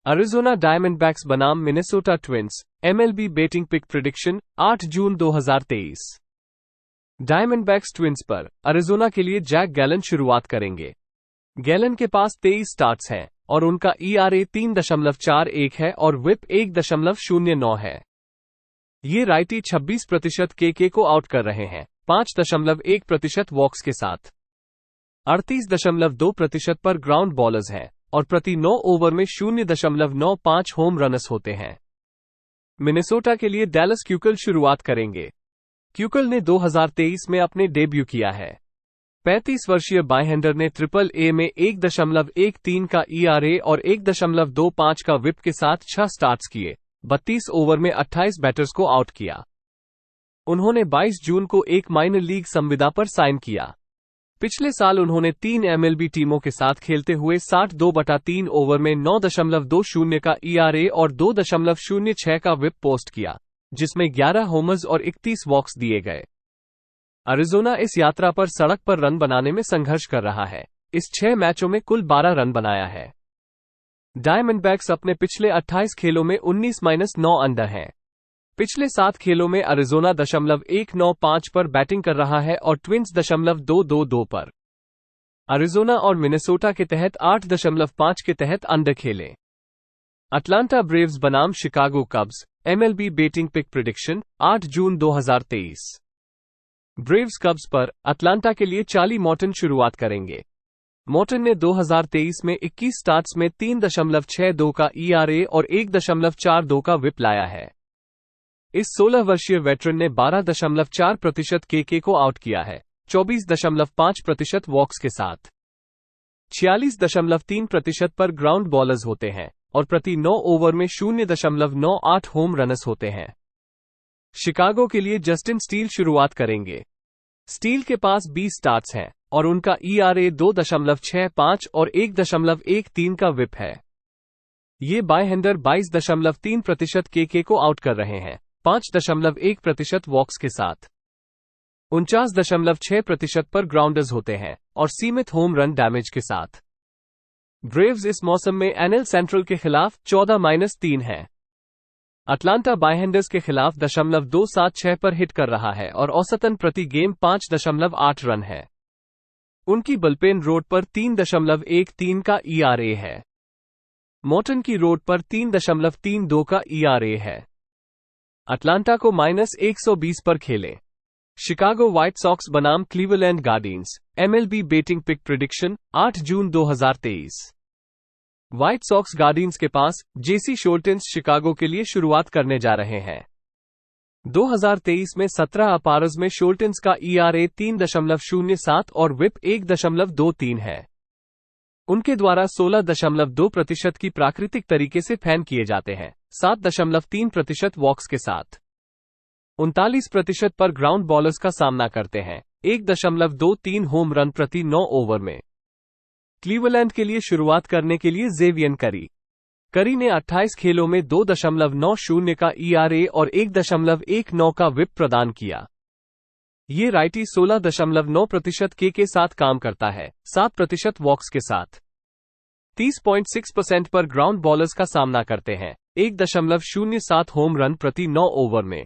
Arizona Diamondbacks बनाम Minnesota Twins, MLB betting pick prediction 8 जून 2023। Diamondbacks Twins पर Arizona के लिए जैक गैलन शुरुआत करेंगे। गैलन के पास 23 स्टार्ट्स हैं और उनका ईआरए 3.41 है और विप 1.09 है। ये राइटी 26% केके को आउट कर रहे हैं, 5.1% वॉक्स के साथ। 38.2% पर ग्राउंड बॉलर्स हैं और प्रति 9 ओवर में 0.95 होम रनर्स होते हैं। मिनेसोटा के लिए डैलस क्यूकल शुरुआत करेंगे। क्यूकल ने 2023 में अपने डेब्यू किया है। 35 वर्षीय बायहैंडर ने ट्रिपल ए में 1.13 का ईआरए और 1.25 का विप के साथ 6 स्टार्ट्स किए, 32 ओवर में 28 बैटर्स को आउट किया। उन्होंने 22 जून को एक माइनर लीग संविदा पर साइन किया। पिछले साल उन्होंने 3 एमएलबी टीमों के साथ खेलते हुए 62/3 ओवर में 9.20 का ईआरए और 2.06 का विप पोस्ट किया, जिसमें 11 होमर्स और 31 वॉक्स दिए गए। अरिजोना इस यात्रा पर सड़क पर रन बनाने में संघर्ष कर रहा है। इस 6 मैचों में कुल 12 रन बनाया है। डायमंडबैक्स अपने पिछले 28 खेलों में 19-9 अंडर हैं। पिछले 7 खेलों में अरिजोना 195 पर बैटिंग कर रहा है और ट्विंस 222 पर। अरिजोना और मिनेसोटा के तहत 8.5 के तहत अंडर खेले। अटलांटा ब्रेव्स बनाम Chicago Cubs, MLB betting pick prediction 8 जून 2023। ब्रेव्स कब्स पर अटलांटा के लिए चार्ली मॉर्टन शुरुआत करेंगे। मॉर्टन ने 2023 में 21 स्टार्ट्स में 3.62 का ईआरए और 1.42 का विप लाया है। इस 16 वर्षीय वेटरन ने 12.4% केके को आउट किया है, 24.5% वॉक्स के साथ। 46.3% पर ग्राउंड बॉलर्स होते हैं और प्रति 9 ओवर में 0.98 होम रनर्स होते हैं। शिकागो के लिए जस्टिन स्टील शुरुआत करेंगे। स्टील के पास 20 स्टार्ट्स हैं और उनका ईआरए 2.65 और 1.13 का विप है। ये बायहैंडर 22.3% केके को आउट कर रहे हैं, 5.1% वॉक्स के साथ। 49.6% पर ग्राउंडर्स होते हैं और सीमित होम रन डैमेज के साथ। ब्रेव्स इस मौसम में एनएल सेंट्रल के खिलाफ 14-3 है। अटलांटा बायहैंडर्स के खिलाफ 2.76 पर हिट कर रहा है और औसतन प्रति गेम 5.8 रन है। उनकी बुलपेन रोड पर 3.13 का ईआरए है। मॉर्टन की रोड पर 3.32 का ईआरए है। अटलांटा को -120 पर खेलें। शिकागो व्हाइट सॉक्स बनाम Cleveland Guardians, MLB betting pick prediction 8 जून 2023। व्हाइट सॉक्स गार्डियंस के पास जेसी शोल्टेंस शिकागो के लिए शुरुआत करने जा रहे हैं। 2023 में 17 अपारज में शोल्टेंस का ईआरए 3.07 और विप 1.23 है। उनके द्वारा 16.2% की प्राकृतिक तरीके से फैन किए जाते हैं, 7.3% वॉक्स के साथ। 39% पर ग्राउंड बॉलर्स का सामना करते हैं, 1.23 होम रन प्रति 9 ओवर में। क्लीवलैंड के लिए शुरुआत करने के लिए जेवियन करी ने 28 खेलों में 2.90 का ईआरए और 1.19 का विप प्रदान किया। ये राइटी 16.9% के साथ काम करता है, 7% वॉक्स के साथ। 30.6% पर ग्राउंड बॉलर्स का सामना करते हैं, 1.07 होम रन प्रति 9 ओवर में।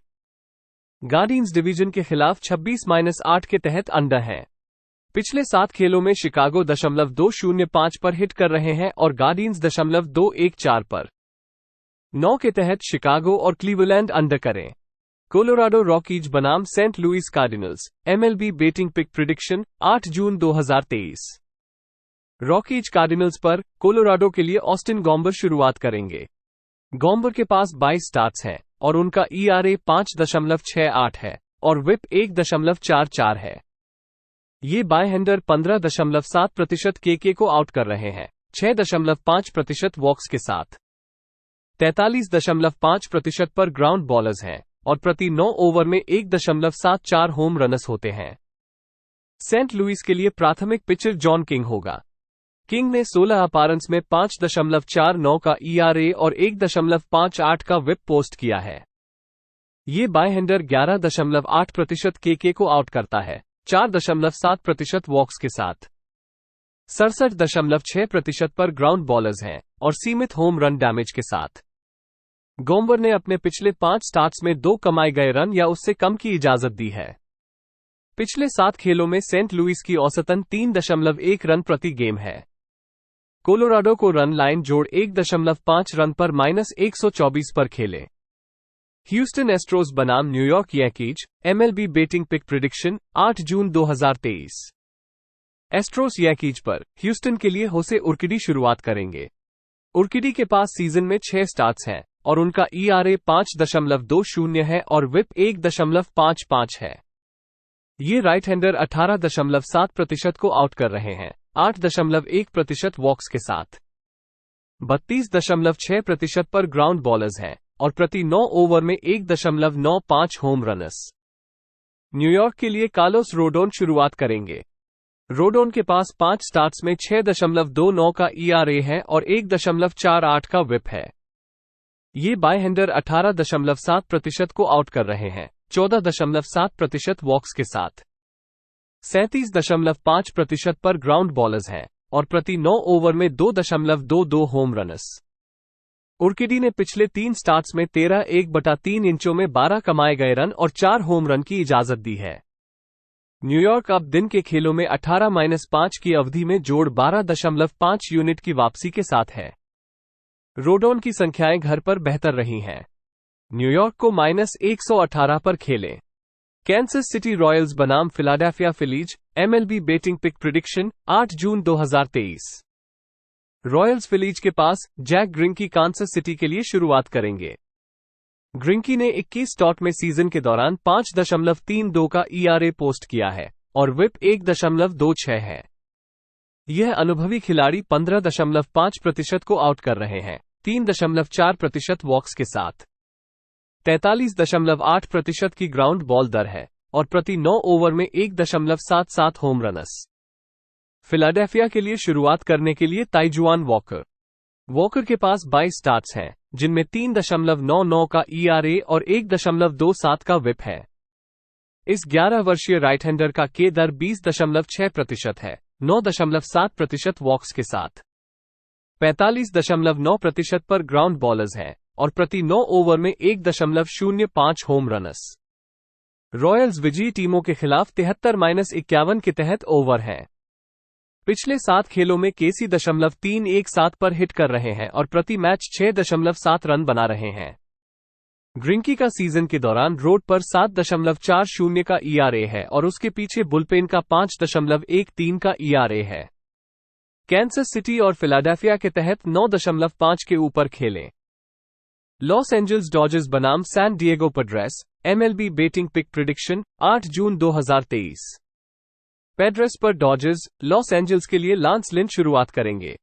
गार्डियंस डिवीजन के खिलाफ 26-8 के तहत अंडर हैं। पिछले 7 खेलों में शिकागो 2.05 पर हिट कर रहे हैं और गार्डियंस 2.14 पर। 9 के तहत शिकागो और क्लीवलैंड अंडर करें। कोलोराडो रॉकीज बनाम Saint Louis Cardinals, MLB betting pick prediction 8 जून 2023। रॉकीज कार्डिनल्स पर कोलोराडो के लिए ऑस्टिन गॉम्बर शुरुआत करेंगे। गॉम्बर के पास 22 स्टार्ट्स हैं और उनका ईआरए 5.68 है और विप 1.44 है। ये बायहैंडर 15.7% केके को आउट कर रहे हैं, 6.5% वॉक्स के साथ। 43.5% पर ग्राउंड बॉलर्स हैं और प्रति 9 ओवर में 1.74 होम रनर्स होते हैं। सेंट लुइस के लिए प्राथमिक पिचर जॉन किंग होगा। किंग ने 16 अपीयरेंस में 5.49 का ईआरए और 1.58 का विप पोस्ट किया है। ये बायहैंडर 11.8% केके को आउट करता है, 4.7% वॉक्स के साथ। 67.6% पर ग्राउंड बॉलर्स हैं और सीमित होम रन डैमेज के साथ। गोम्बर ने अपने पिछले 5 स्टार्ट्स में 2 कमाए गए रन या उससे कम की इजाजत दी है। पिछले 7 खेलों में सेंट लुइस की औसतन 3.1 रन प्रति गेम है। कोलोराडो को रन लाइन जोड़ 1.5 रन पर -124 पर खेले। ह्यूस्टन एस्ट्रोज बनाम New York Yankees, MLB betting pick prediction 8 जून 2023। एस्ट्रोस यांकीज पर ह्यूस्टन के लिए होसे उर्किडी शुरुआत करेंगे। उर्किडी के पास सीजन में 6 स्टार्ट्स हैं और उनका ERA 5.20 है और विप 1.55 है। ये राइट हैंडर 18.7% को आउट कर रहे हैं, 8.1% वॉक्स के साथ। 32.6% पर ग्राउंड बॉलर्स हैं और प्रति 9 ओवर में 1.95 होम रनर्स। न्यूयॉर्क के लिए कार्लोस रोडोन शुरुआत करेंगे। रोडोन के पास 5 स्टार्ट्स में 6.29 का ERA है और 1.48 का विप है। ये बाय हैंडर 18.7% को आउट कर रहे हैं, 14.7% वॉक्स के साथ। 37.5% पर ग्राउंड बॉलर्स हैं और प्रति 9 ओवर में 2.22 होम रनर्स। उर्किडी ने पिछले 3 स्टार्ट्स में 13.1/3 इंचों में 12 कमाए गए रन और 4 होम रन की इजाजत दी है। न्यूयॉर्क अब दिन के खेलों में 18-5 की अवधि में जोड़ 12.5 यूनिट की वापसी के साथ है। रोडोन की संख्याएं घर पर बेहतर रही हैं। न्यूयॉर्क को -118 पर खेलें। कैंसस सिटी रॉयल्स बनाम Philadelphia Phillies, MLB betting pick prediction 8 जून 2023। रॉयल्स फिलीज के पास जैक ग्रिंकी कांसस सिटी के लिए शुरुआत करेंगे। ग्रिंकी ने 21 स्टार्ट में सीजन के दौरान 5.32 का ERA पोस्ट किया है और विप 1.26 है। यह अनुभवी खिलाड़ी 15.5% को आउट कर रहे हैं, 3.4% वॉक्स के साथ। 43.8% की ग्राउंड बॉल दर है और प्रति 9 ओवर में 1.77 होम रनर्स। फिलाडेल्फिया के लिए शुरुआत करने के लिए ताइजुआन वॉकर के पास 22 स्टार्ट्स हैं, जिनमें 3.99 का ERA और 1.27 का विप है। इस 11 वर्षीय राइट हैंडर का K दर 20.6% है, 9.7% वॉक्स के साथ। 45.9% पर ग्राउंड बॉलर्स हैं और प्रति 9 ओवर में 1.05 होम रनर्स। रॉयल्स विजयी टीमों के खिलाफ 73-51 के तहत ओवर हैं। पिछले 7 खेलों में KC 317 पर हिट कर रहे हैं और प्रति मैच 6.7 रन बना रहे हैं। ग्रिंकी का सीजन के दौरान रोड पर 7.40 का ERA है और उसके पीछे बुलपेन का 5.13 का ERA है। कैंसस सिटी और फिलाडेल्फिया के तहत 9.5 के ऊपर खेलें। लॉस एंजल्स डॉजर्स बनाम San Diego Padres, MLB betting pick prediction 8 जून 2023। पैड्रेस पर डॉजर्स, लॉस एंजल्स के लिए लांस लिन शुरुआत करेंगे।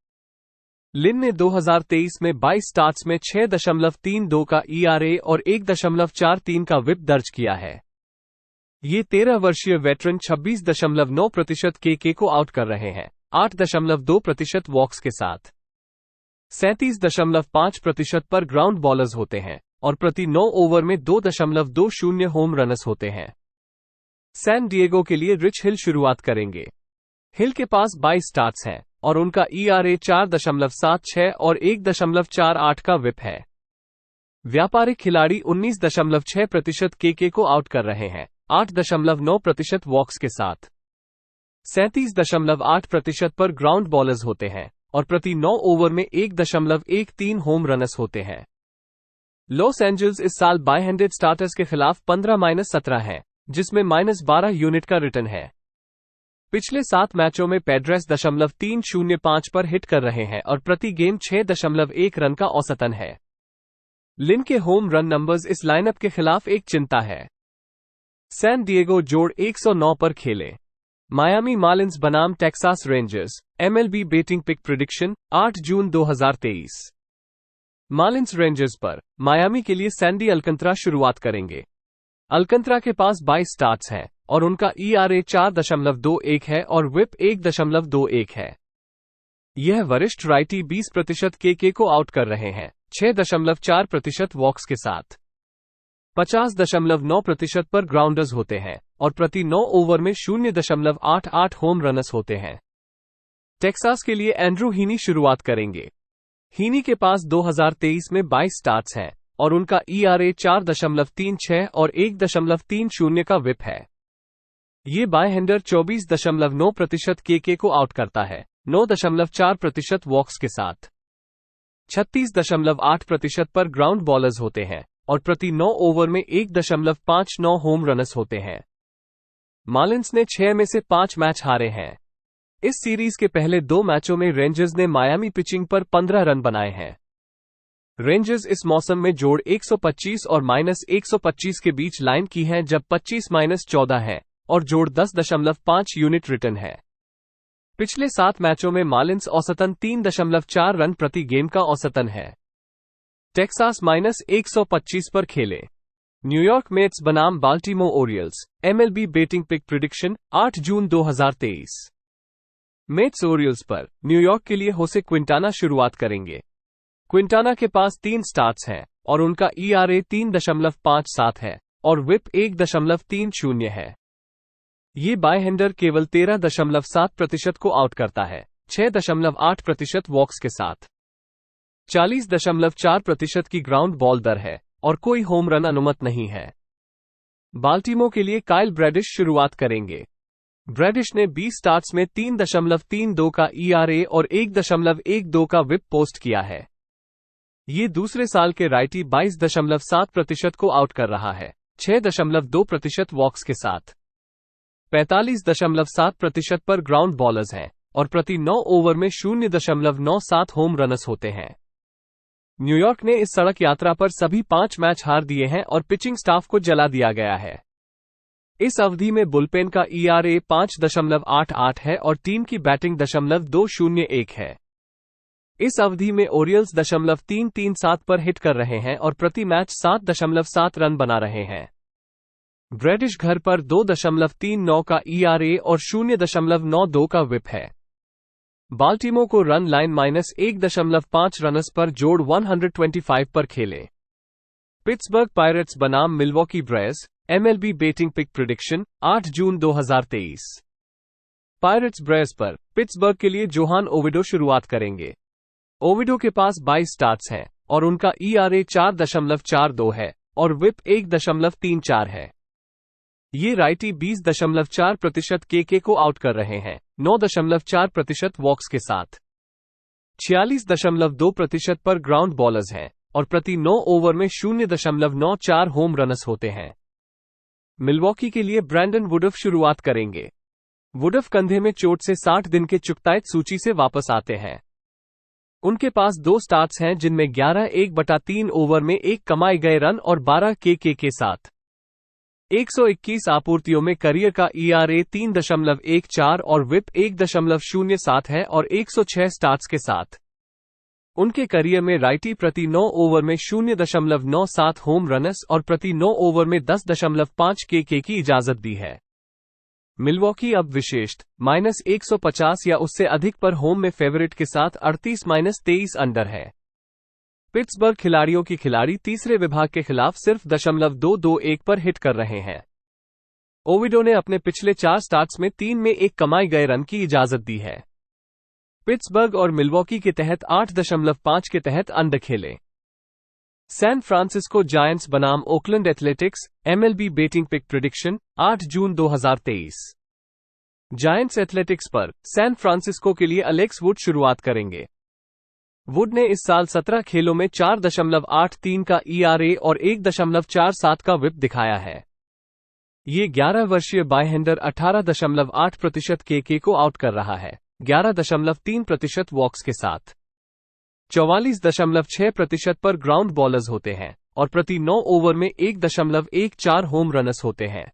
लिन ने 2023 में 22 स्टार्ट्स में 6.32 का ERA और 1.43 का विप दर्ज किया है। ये 13 वर्षीय वेटरन 26.9% KK को आउट कर रहे हैं, 8.2% वॉक्स के साथ। 37.5% पर ग्राउंड बॉलर्स होते हैं और प्रति 9 ओवर में 2.20 होम रनर्स होते हैं। सैन डिएगो के लिए रिच हिल शुरुआत करेंगे। हिल के पास 22 स्टार्ट्स हैं और उनका ERA 4.76 और 1.48 का विप है। व्यापारिक खिलाड़ी 19.6% KK को आउट कर रहे हैं, 8.9% वॉक्स के साथ। 37.8% पर ग्राउंड बॉलर्स होते हैं और प्रति 9 ओवर में 1.13 होम रनर्स होते हैं। लॉस एंजल्स इस साल बाय हैंडेड स्टार्टर्स के खिलाफ 15-17 है, जिसमें -12 यूनिट का रिटर्न है। पिछले 7 मैचों में पैड्रेस 305 पर हिट कर रहे हैं और प्रति गेम 6.1 रन का औसतन है। लिन के होम रन नंबर्स इस लाइनअप के खिलाफ एक चिंता है। सैन डिएगो जोड़ 109 पर खेले। मायामी मार्लिंस बनाम Texas Rangers, MLB betting pick prediction 8 जून 2023। मार्लिंस रेंजर्स पर मायामी के लिए सैंडी अलकंतरा शुरुआत करेंगे। अलकंतरा के पास 22 स्टार्ट्स हैं और उनका ERA 4.21 है और विप 1.21 है। यह वरिष्ठ राइटी 20% KK को आउट कर रहे हैं, 6.4% वॉक्स के साथ। 50.9% पर ग्राउंडर्स होते हैं और प्रति 9 ओवर में 0.88 होम रनर्स होते हैं। टेक्सास के लिए एंड्रू हीनी शुरुआत करेंगे। हीनी के पास 2023 में 22 स्टार्ट्स हैं और उनका ERA 4.36 और 1.30 का विप है। ये बायहैंडर 24.9% केके को आउट करता है, 9.4% वॉक्स के साथ। 36.8% पर ग्राउंड बॉलर्स होते हैं और प्रति 9 ओवर में 1.59 होम रनर्स होते हैं। मार्लिंस ने 6 में से 5 मैच हारे हैं। इस सीरीज के पहले 2 मैचों में रेंजर्स ने मायामी पिचिंग पर 15 रन बनाए हैं। रेंजर्स इस मौसम में जोड़ 125 और -125 के बीच लाइन की है, जब 25-14 है और जोड़ 10.5 यूनिट रिटर्न है। पिछले 7 मैचों में मार्लिंस औसतन 3.4 रन प्रति गेम का औसतन है। टेक्सास -125 पर खेले। न्यूयॉर्क मेट्स बनाम Baltimore Orioles. MLB betting pick prediction 8 जून 2023। मेट्स ओरियल्स पर न्यूयॉर्क के लिए होसे क्विंटाना शुरुआत करेंगे। क्विंटाना के पास 3 स्टार्ट्स हैं और उनका ERA 3.57 है और विप 1.30 है। ये बायहैंडर केवल 13.7% को आउट करता है, 6.8% वॉक्स के साथ। 40.4% की ग्राउंड बॉल दर है और कोई होम रन अनुमत नहीं है। बाल्टीमोर के लिए काइल ब्रैडिश शुरुआत करेंगे। ब्रैडिश ने 20 स्टार्ट्स में 3.32 का ERA और 1.12 का विप पोस्ट किया है। ये दूसरे साल के राइटी 22.7% को आउट कर रहा है, 6.2% वॉक्स के साथ। 45.7% पर ग्राउंड बॉलर्स हैं और प्रति 9 ओवर में 0.97 होम रनर्स होते हैं। न्यूयॉर्क ने इस सड़क यात्रा पर सभी 5 मैच हार दिए हैं और पिचिंग स्टाफ को जला दिया गया है। इस अवधि में बुलपेन का ERA 5.88 है और टीम की बैटिंग 201 है। इस अवधि में ओरियल्स 337 पर हिट कर रहे हैं और प्रति मैच 7.7 रन बना रहे हैं। ब्रैडिश घर पर 2.39 का ERA और 0.92 का विप है। बाल्टीमोर को रन लाइन -1.5 रनर्स पर जोड़ 125 पर खेले। पिट्सबर्ग पायरेट्स बनाम Milwaukee Brewers. MLB betting pick prediction 8 जून 2023। पायरेट्स ब्रेयर्स पर पिट्सबर्ग के लिए जोहान ओविडो शुरुआत करेंगे। ओविडो के पास 22 स्टार्ट्स हैं और उनका ERA 4.42 है और विप 1.34 है। ये राइटी 20.4% केके को आउट कर रहे हैं, 9.4% वॉक्स के साथ। 46.2% पर ग्राउंड बॉलर्स हैं और प्रति 9 ओवर में 0.94 होम रनर्स होते हैं। मिलवॉकी के लिए ब्रैंडन वुडफ शुरुआत करेंगे। वुडफ कंधे में चोट से 60 दिन के चुकताई सूची से वापस आते हैं। उनके पास 2 स्टार्ट्स हैं जिनमें 11 ओवर में 1 कमाए गए रन और 12 केके के साथ। 121 आपूर्तियों में करियर का ERA 3.14 और विप 1.07 है और 106 स्टार्ट्स के साथ। उनके करियर में राइटी प्रति 9 ओवर में 0.97 होम रनर्स और प्रति 9 ओवर में 10.5 केके की इजाजत दी है। मिलवॉकी अब विशिष्ट -150 या उससे अधिक पर होम में फेवरेट के साथ 38-23 अंडर है। पिट्सबर्ग खिलाड़ियों की खिलाड़ी तीसरे विभाग के खिलाफ सिर्फ 0.221 पर हिट कर रहे हैं। ओविडो ने अपने पिछले 4 स्टार्ट्स में 3 में 1 कमाए गए रन की इजाजत दी है। पिट्सबर्ग और मिलवॉकी के तहत 8.5 के तहत अंडर खेले। सैन फ्रांसिस्को जायंट्स बनाम Oakland Athletics. MLB betting pick prediction 8 जून 2023। जायंट्स एथलेटिक्स पर सैन फ्रांसिस्को के लिए एलेक्स वुड शुरुआत करेंगे। वुड ने इस साल 17 खेलों में 4.83 का ERA और 1.47 का विप दिखाया है। ये 11 वर्षीय बायहैंडर 18.8% केके को आउट कर रहा है, 11.3% वॉक्स के साथ। 44.6% पर ग्राउंड बॉलर्स होते हैं और प्रति 9 ओवर में 1.14 होम रनर्स होते हैं।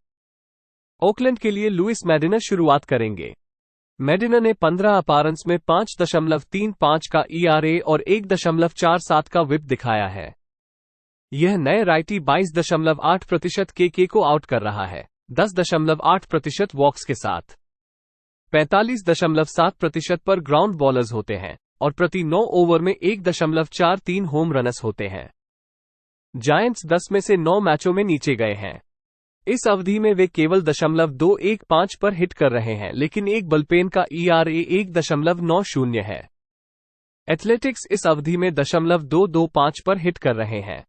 ओकलैंड के लिए लुइस मैडिनर शुरुआत करेंगे। मैडिनर ने 15 अपीयरेंस में 5.35 का ERA और 1.47 का विप दिखाया है। यह नए राइटी 22.8% केके को आउट कर रहा है, 10.8% वॉक्स के साथ। 45.7% पर ग्राउंड बॉलर्स होते हैं और प्रति 9 ओवर में 1.43 होम रनर्स होते हैं। जायंट्स 10 में से 9 मैचों में नीचे गए हैं। इस अवधि में वे केवल 0.215 पर हिट कर रहे हैं, लेकिन एक बुलपेन का ERA 1.90 है। एथलेटिक्स इस अवधि में 0.225 पर हिट कर रहे हैं।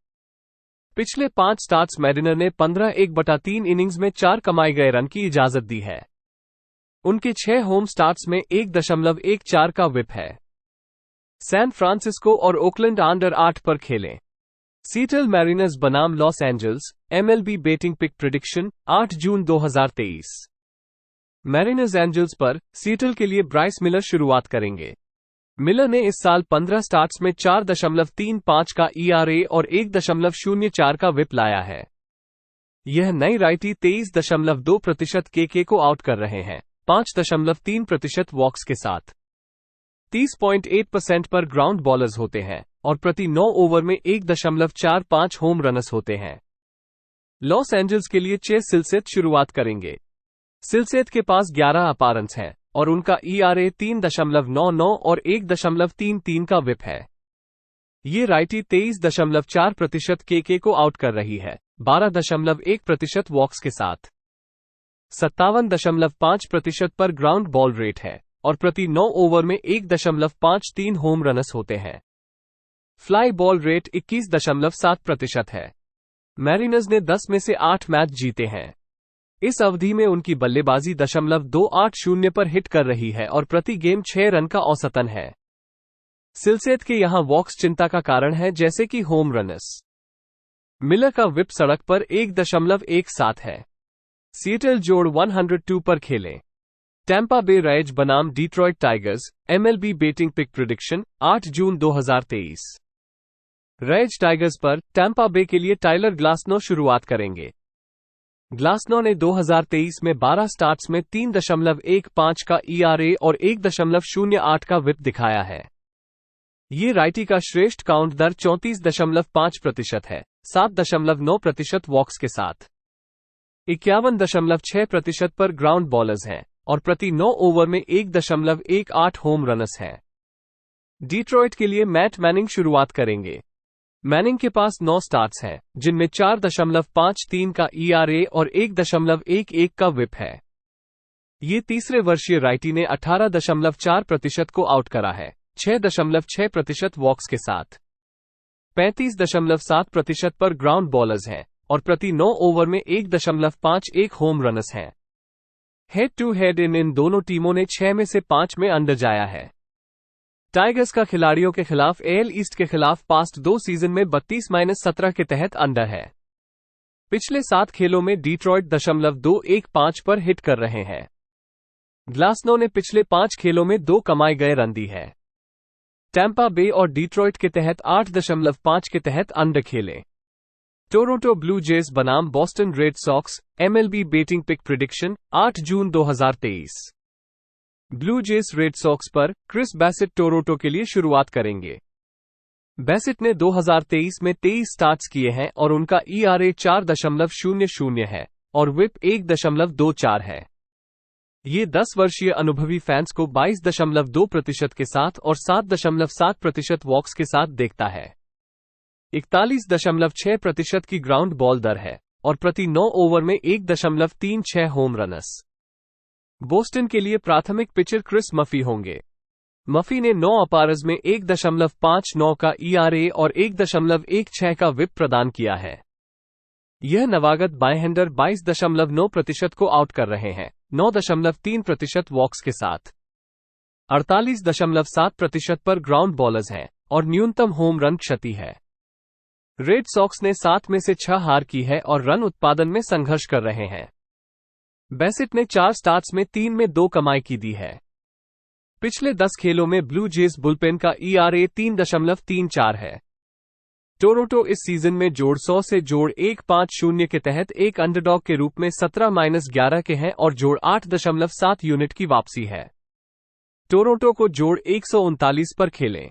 पिछले 5 स्टार्ट्स मैरिनर ने 15/1/3 इनिंग्स में 4 कमाए गए रन की इजाजत दी है। उनके 6 होम स्टार्ट्स में 1.14 का विप है। सैन फ्रांसिस्को और ओकलैंड अंडर 8 पर खेलें। सीएटल मैरिनर्स बनाम Los Angeles, MLB betting pick prediction 8 जून 2023। मैरिनर्स एंजल्स पर सीएटल के लिए ब्राइस मिलर शुरुआत करेंगे। मिलर ने इस साल 15 स्टार्ट्स में 4.35 का ERA और 1.04 का विप लाया है। यह नई राइटी 23.2% केके को आउट कर रहे हैं, 5.3% वॉक्स के साथ। 30.8% पर ग्राउंड बॉलर्स होते हैं और प्रति 9 ओवर में 1.45 होम रनर्स होते हैं। लॉस एंजल्स के लिए चेस सिलसेट शुरुआत करेंगे। सिलसेट के पास 11 अपारेंट्स हैं और उनका ERA 3.99 और 1.33 का विप है। ये राइटी 23.4% केके को आउट कर रही है, 12.1% वॉक्स के साथ। 57.5% पर ग्राउंड बॉल रेट है और प्रति 9 ओवर में 1.53 होम रनर्स होते हैं। फ्लाई बॉल रेट 21.7% है। मैरिनर्स ने 10 में से 8 मैच जीते हैं। इस अवधि में उनकी बल्लेबाजी 0.280 पर हिट कर रही है और प्रति गेम 6 रन का औसतन है। सिलसेट के यहां वॉक्स चिंता का कारण है, जैसे कि होम रनर्स। मिलर का विप सड़क पर 1.17 है। सीएटल जोड़ 102 पर खेलें। टैंपा बे रेज बनाम Detroit Tigers, MLB betting pick prediction 8 जून 2023। रेज टाइगर्स पर टैंपा बे के लिए टाइलर ग्लासनो शुरुआत करेंगे। ग्लासनो ने 2023 में 12 स्टार्ट्स में 3.15 का ERA और 1.08 का विप दिखाया है। ये राइटी का श्रेष्ठ काउंट दर 34.5% है, 7.9% वॉक्स के साथ। 51.6% पर ग्राउंड बॉलर्स हैं और प्रति 9 ओवर में 1.18 होम रनर्स हैं। डिट्रॉइट के लिए मैट मैनिंग शुरुआत करेंगे। मैनिंग के पास 9 स्टार्ट्स हैं, जिनमें 4.53 का ERA और 1.11 का विप है। ये तीसरे वर्षीय राइटी ने 18.4% को आउट करा है, 6.6% वॉक्स के साथ। 35.7% पर ग्राउंड बॉलर्स हैं और प्रति 9 ओवर में 1.51 होम रनर्स हैं। हेड टू हेड इन दोनों टीमों ने 6 में से 5 में अंडर जाया है। टाइगर्स का खिलाड़ियों के खिलाफ AL ईस्ट के खिलाफ पास्ट 2 सीजन में 32-17 के तहत अंडर है। पिछले 7 खेलों में डिट्रॉइट 0.215 पर हिट कर रहे हैं। ग्लासनो ने पिछले 5 खेलों में 2 कमाए गए रन दी है। टैंपा बे और डिट्रॉइट के तहत 8.5 के तहत अंडर खेले। टोरंटो ब्लू जेज बनाम Boston Red Sox, MLB betting pick prediction 8 जून 2023। ब्लू जेज रेड सॉक्स पर क्रिस बैसेट टोरंटो के लिए शुरुआत करेंगे। बैसेट ने 2023 में 23 स्टार्ट्स किए हैं और उनका ERA 4.00 है और विप 1.24 है। ये 10 वर्षीय अनुभवी फैंस को 22.2% के साथ और 7.7% वॉक्स के साथ देखता है। 41.6% की ग्राउंड बॉल दर है और प्रति 9 ओवर में 1.36 होम रनर्स। बोस्टन के लिए प्राथमिक पिचर क्रिस मफी होंगे। मफी ने 9 अपारज में 1.59 का ERA और 1.16 का विप प्रदान किया है। यह नवागत बाएंहैंडर 22.9% को आउट कर रहे हैं, 9.3% वॉक्स के साथ। 48.7% पर ग्राउंड बॉलर्स हैं और न्यूनतम होम रन क्षति है। रेड सॉक्स ने 7 में से 6 हार की है और रन उत्पादन में संघर्ष कर रहे हैं। बैसेट ने 4 स्टार्ट्स में 3 में 2 कमाई की दी है। पिछले 10 खेलों में ब्लू जेज बुलपेन का ERA 3.34 है। टोरंटो इस सीजन में जोड़ 100 से जोड़ 150 के तहत एक अंडरडॉग के रूप में 17-11 के हैं और जोड़ 8.7 यूनिट की वापसी है। टोरंटो को जोड़ 139 पर खेलें।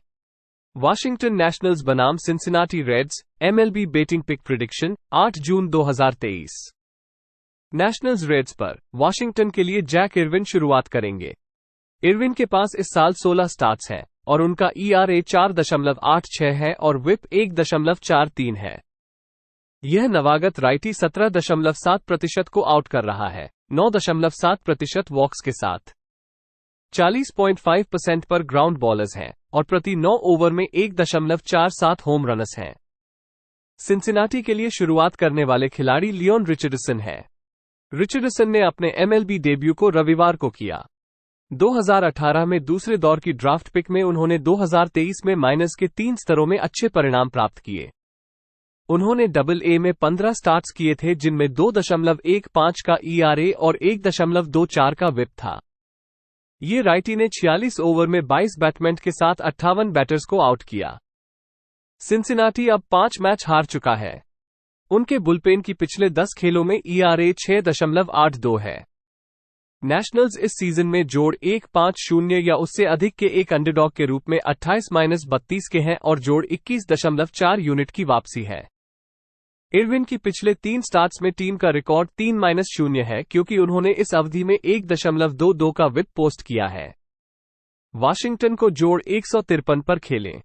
वाशिंगटन नेशनल्स बनाम Cincinnati Reds, MLB betting pick prediction 8 जून 2023। नेशनल्स रेड्स पर वाशिंगटन के लिए जैक इरविन शुरुआत करेंगे। इरविन के पास इस साल 16 स्टार्ट्स हैं और उनका ERA 4.86 है और विप 1.43 है। यह नवागत राइटी 17.7% को आउट कर रहा है, 9.7% वॉक्स के साथ। 40.5% पर ग्राउंड बॉलर्स हैं और प्रति 9 ओवर में 1.47 होम रनर्स हैं। सिंसिनाटी के लिए शुरुआत करने वाले खिलाड़ी लियोन रिचर्डसन हैं। रिचर्डसन ने अपने एमएलबी डेब्यू को रविवार को किया। 2018 में दूसरे दौर की ड्राफ्ट पिक में उन्होंने 2023 में माइनस के 3 स्तरों में अच्छे परिणाम प्राप्त किए। उन्होंने डबल ए में 15 स्टार्ट्स किए थे, जिनमें 2.15 का ERA और 1.24 का विप था। ये राइटी ने 46 ओवर में 22 बैट्समैन के साथ 58 बैटर्स को आउट किया। सिंसिनाटी अब 5 मैच हार चुका है। उनके बुलपेन की पिछले 10 खेलों में ERA 6.82 है। नेशनल्स इस सीजन में जोड़ 1-5-0 या उससे अधिक के एक अंडरडॉग के रूप में 28-32 के हैं और जोड़ 21.4 यूनिट की वापसी है। इरविन की पिछले 3 स्टार्ट्स में टीम का रिकॉर्ड 3-0 है, क्योंकि उन्होंने इस अवधि में 1.22 का विप पोस्ट किया है। वाशिंगटन को जोड़ 153 पर खेलें।